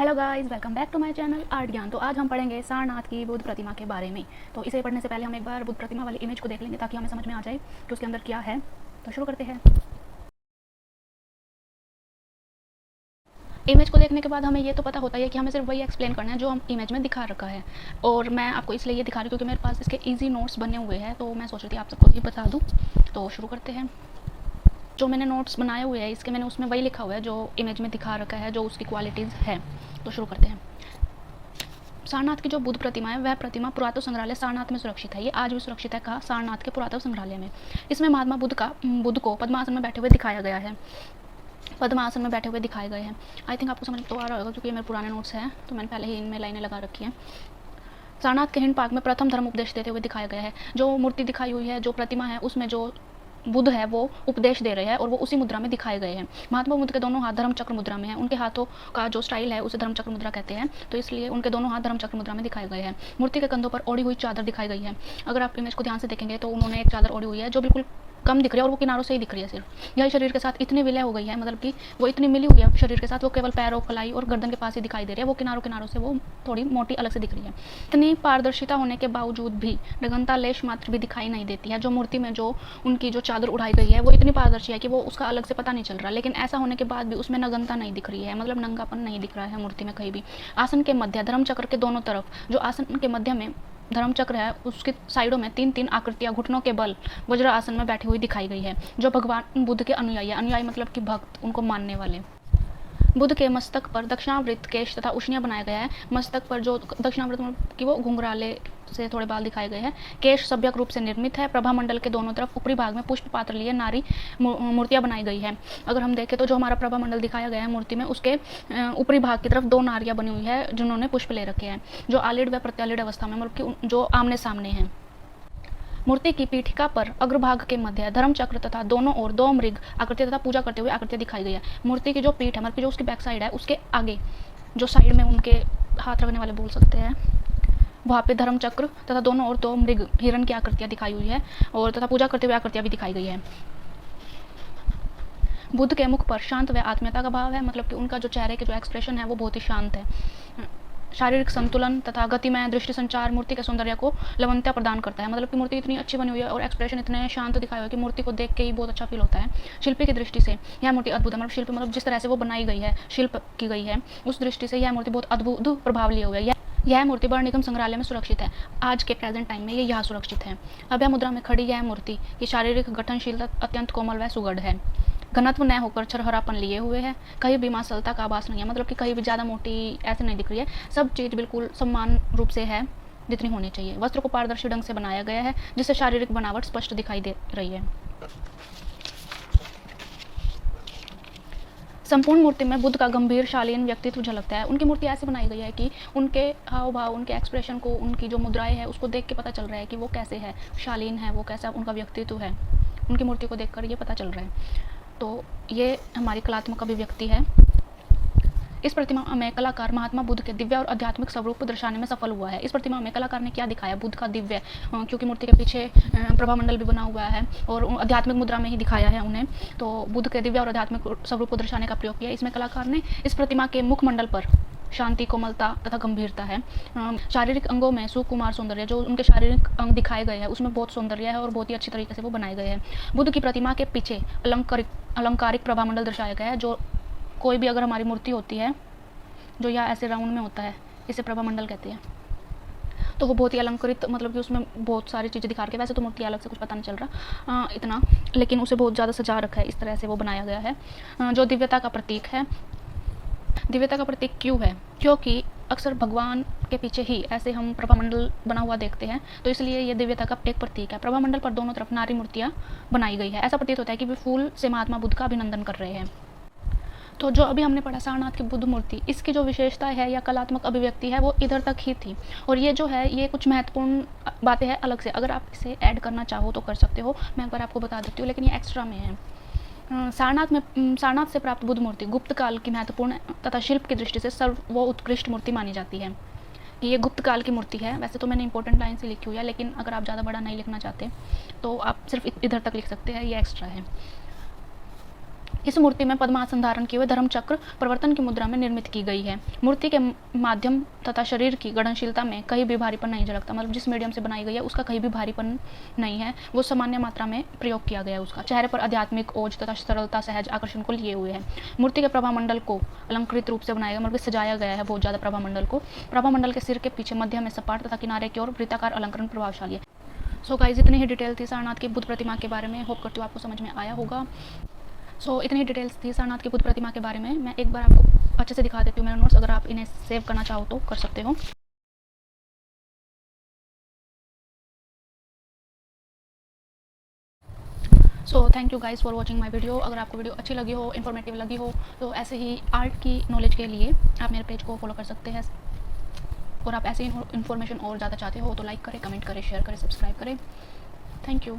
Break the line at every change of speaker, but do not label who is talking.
Hello guys, welcome back to my channel art Gyan. तो आज हम पढ़ेंगे सारनाथ की बुद्ध प्रतिमा के बारे में। तो इसे पढ़ने से पहले हम एक बार बुद्ध प्रतिमा वाली इमेज को देख लेंगे ताकि हमें समझ में आ जाए कि उसके अंदर क्या है। तो शुरू करते हैं। इमेज को देखने के बाद हमें ये तो पता होता है कि हमें सिर्फ वही एक्सप्लेन करना है जो हम इमेज में दिखा रखा है, और मैं आपको इसलिए ये दिखा रही हूँ क्योंकि मेरे पास इसके ईजी नोट्स बने हुए हैं, तो मैं सोच रही थी आप सबको ये बता दूँ। तो शुरू करते हैं। जो मैंने नोट्स बनाए हुए हैं इसके मैंने उसमें वही लिखा हुआ है जो इमेज में दिखा रखा है, जो उसकी क्वालिटीज़ है। तो शुरू करते हैं। सारनाथ की जो बुद्ध प्रतिमा है वह प्रतिमा पुरातत्व संग्रहालय सारनाथ में सुरक्षित है। ये आज भी सुरक्षित है कहाँ? सारनाथ के पुरातत्व संग्रहालय में। इसमें महात्मा बुद्ध को पद्मासन में बैठे हुए दिखाया गया है। पद्मासन में बैठे हुए दिखाए गए हैं। आई थिंक आपको समझ तो आ रहा होगा क्योंकि ये मेरे पुराने नोट्स हैं, तो मैंने पहले ही इनमें लाइनें लगा रखी हैं। सारनाथ के हिंड पार्क में प्रथम धर्म उपदेश देते हुए दिखाया गया है। जो मूर्ति दिखाई हुई है, जो प्रतिमा है, उसमें जो बुद्ध है वो उपदेश दे रहे हैं और वो उसी मुद्रा में दिखाए गए हैं। महात्मा बुद्ध के दोनों हाथ धर्म चक्र मुद्रा में है। उनके हाथों का जो स्टाइल है उसे धर्म चक्र मुद्रा कहते हैं, तो इसलिए उनके दोनों हाथ धर्म चक्र मुद्रा में दिखाए गए हैं। मूर्ति के कंधों पर ओढ़ी हुई चादर दिखाई गई है। अगर आप इमेज को ध्यान से देखेंगे तो उन्होंने एक चादर ओढ़ी हुई है जो बिल्कुल कम दिख रही है और वो किनारों से ही दिख रही है सिर्फ। यह शरीर के साथ इतनी विलय हो गई है, मतलब कि वो इतनी मिली हुई है शरीर के साथ, वो केवल पैरों, कलाई और गर्दन के पास ही दिखाई दे रही है। वो किनारों से वो थोड़ी मोटी अलग से दिख रही है। इतनी पारदर्शिता होने के बावजूद भी नग्नता लेश मात्र भी दिखाई नहीं देती है। जो मूर्ति में जो उनकी जो चादर उड़ाई गई है वो इतनी पारदर्शी है कि वो उसका अलग से पता नहीं चल रहा, लेकिन ऐसा होने के बाद भी उसमें नग्नता नहीं दिख रही है, मतलब नंगापन नहीं दिख रहा है मूर्ति में कहीं भी। आसन के मध्य धर्म चक्र के दोनों तरफ, जो आसन के मध्य में धर्म चक्र है उसके साइडों में तीन तीन आकृतियां घुटनों के बल वज्र आसन में बैठी हुई दिखाई गई है। जो भगवान बुद्ध के अनुयायी है, अनुयायी मतलब कि भक्त, उनको मानने वाले। बुद्ध के मस्तक पर दक्षिणावृत केश तथा उष्णियाँ बनाया गया है। मस्तक पर जो दक्षिणावृत मतलब कि वो घुंघराले से थोड़े बाल दिखाए गए हैं। केश सभ्यक रूप से निर्मित है। प्रभा मंडल के दोनों तरफ ऊपरी भाग में पुष्प पात्र लिए नारी मूर्तियां बनाई गई है। अगर हम देखें तो जो हमारा प्रभा मंडल दिखाया गया है मूर्ति में, उसके ऊपरी भाग की तरफ दो नारियां बनी हुई है जिन्होंने पुष्प ले रखे हैं, जो आलिड व प्रत्यालिड अवस्था में, मतलब कि जो आमने सामने हैं। मूर्ति की पीठिका पर अग्रभाग के मध्य धर्म चक्र तथा दोनों ओर दो मृग आकृति तथा पूजा करते हुए आकृतियां दिखाई गई है। मूर्ति की जो पीठ है, मतलब कि जो उसकी बैक साइड है, उसके आगे जो साइड में उनके हाथ रखने वाले बोल सकते हैं, वहाँ पे धर्म चक्र तथा दोनों ओर दो मृग हिरण की आकृतियां दिखाई हुई है और तथा पूजा करते हुए आकृतियां भी दिखाई गई है। बुद्ध के मुख पर शांत व आत्मीयता का भाव है, मतलब कि उनका जो चेहरे के जो एक्सप्रेशन है वो बहुत ही शांत है। शारीरिक संतुलन तथा गतिमय दृष्टि संचार मूर्ति के सौंदर्य को लवणता प्रदान करता है, मतलब कि मूर्ति इतनी अच्छी बनी हुई है और एक्सप्रेशन इतने शांत दिखाए हुए कि मूर्ति को देख के ही बहुत अच्छा फील होता है। शिल्पी की दृष्टि से यह मूर्ति अद्भुत है, मतलब शिल्प मतलब जिस तरह से वो बनाई गई है, शिल्प की गई है, उस दृष्टि से यह मूर्ति बहुत अद्भुत प्रभाव लिए हुए है। यह मूर्ति बर्न निगम संग्रहालय में सुरक्षित है। आज के प्रेजेंट टाइम में ये यहाँ सुरक्षित है। अभय मुद्रा में खड़ी यह मूर्ति की शारीरिक गठनशीलता अत्यंत कोमल व सुगढ़ है। घनत्व न होकर छरहरापन लिए हुए है। कहीं भी मांसलता का आभास नहीं है, मतलब कि कहीं भी ज़्यादा मोटी ऐसे नहीं दिख रही है। सब चीज़ बिल्कुल समान रूप से है जितनी होनी चाहिए। वस्त्र को पारदर्शी ढंग से बनाया गया है जिससे शारीरिक बनावट स्पष्ट दिखाई दे रही है। संपूर्ण मूर्ति में बुद्ध का गंभीर शालीन व्यक्तित्व झलकता है। उनकी मूर्ति ऐसे बनाई गई है कि उनके हाव भाव, उनके एक्सप्रेशन को, उनकी जो मुद्राएं है उसको देख के पता चल रहा है कि वो कैसे है, शालीन है, वो कैसा उनका व्यक्तित्व है। उनकी मूर्ति को देखकर ये पता चल रहा है। तो ये हमारी कलात्मक अभिव्यक्ति है। इस प्रतिमा में कलाकार महात्मा बुद्ध के दिव्य और आध्यात्मिक स्वरूप दर्शाने में सफल हुआ है। इस प्रतिमा में कलाकार ने क्या दिखाया? बुद्ध का दिव्य, क्योंकि मूर्ति के पीछे प्रभामंडल भी बना हुआ है और आध्यात्मिक मुद्रा में ही दिखाया है उन्हें, तो बुद्ध के दिव्य और आध्यात्मिक स्वरूप को दर्शाने का प्रयोग किया। इसमें कलाकार ने इस प्रतिमा के मुखमंडल पर शांति, कोमलता तथा गंभीरता है। शारीरिक अंगों में सुकुमार सौंदर्य, जो उनके शारीरिक अंग दिखाए गए हैं उसमें बहुत सौंदर्य है और बहुत ही अच्छी तरीके से वो बनाए गए हैं। बुद्ध की प्रतिमा के पीछे अलंकारिक प्रभामंडल दर्शाया गया है। जो कोई भी अगर हमारी मूर्ति होती है जो या ऐसे राउंड में होता है, इसे प्रभामंडल कहते हैं, तो वो बहुत ही अलंकृत, मतलब कि उसमें बहुत सारी चीज़ें दिखा के, वैसे तो मूर्ति अलग से कुछ पता नहीं चल रहा इतना, लेकिन उसे बहुत ज़्यादा सजा रखा है, इस तरह से वो बनाया गया है। जो दिव्यता का प्रतीक है। दिव्यता का प्रतीक क्यों है? क्योंकि अक्सर भगवान के पीछे ही ऐसे हम प्रभामंडल बना हुआ देखते हैं, तो इसलिए ये दिव्यता का एक प्रतीक है। प्रभामंडल पर दोनों तरफ नारी मूर्तियाँ बनाई गई है। ऐसा प्रतीत होता है कि वे फूल से महात्मा बुद्ध का अभिनंदन कर रहे हैं। तो जो अभी हमने पढ़ा सारनाथ की बुद्ध मूर्ति, इसकी जो विशेषता है या कलात्मक अभिव्यक्ति है वो इधर तक ही थी, और ये जो है ये कुछ महत्वपूर्ण बातें हैं अलग से। अगर आप इसे ऐड करना चाहो तो कर सकते हो, मैं एक बार आपको बता देती हूँ, लेकिन ये एक्स्ट्रा में है। सारनाथ से प्राप्त बुद्ध मूर्ति गुप्त काल की महत्वपूर्ण तथा शिल्प की दृष्टि से सर्वोत्कृष्ट मूर्ति मानी जाती है। ये गुप्त काल की मूर्ति है। वैसे तो मैंने इंपॉर्टेंट लाइन से लिखी हुई है, लेकिन अगर आप ज़्यादा बड़ा नहीं लिखना चाहते तो आप सिर्फ इधर तक लिख सकते हैं, ये एक्स्ट्रा है। इस मूर्ति में पद्मासन धारण किए हुए धर्मचक्र प्रवर्तन की मुद्रा में निर्मित की गई है। मूर्ति के माध्यम तथा शरीर की गठनशीलता में कहीं भी भारीपन नहीं झलकता, मतलब जिस मीडियम से बनाई गई है उसका कहीं भी भारीपन नहीं है, वो सामान्य मात्रा में प्रयोग किया गया है उसका। चेहरे पर आध्यात्मिक ओज तथा सरलता सहज आकर्षण को लिए हुए है। मूर्ति के प्रभामंडल को अलंकृत रूप से बनाया गया, मतलब सजाया गया है बहुत ज़्यादा प्रभामंडल को। प्रभामंडल के सिर के पीछे मध्य में सपाट तथा किनारे की ओर वृत्ताकार अलंकरण प्रभावशाली है। सो गाइस, इतनी ही डिटेल थी सारनाथ की बुद्ध प्रतिमा के बारे में। होप करती हूँ आपको समझ में आया होगा। इतनी डिटेल्स थी सारनाथ की बुद्ध प्रतिमा के बारे में। मैं एक बार आपको अच्छे से दिखा देती हूँ मेरे नोट्स, अगर आप इन्हें सेव करना चाहो तो कर सकते हो। Thank you guys for watching my video. अगर आपको वीडियो अच्छी लगी हो, इन्फॉर्मेटिव लगी हो, तो ऐसे ही आर्ट की नॉलेज के लिए आप मेरे पेज को फॉलो कर सकते हैं। और आप ऐसे इन्फॉर्मेशन और ज़्यादा चाहते हो तो लाइक करें, कमेंट करें, शेयर करें, सब्सक्राइब करें। Thank you.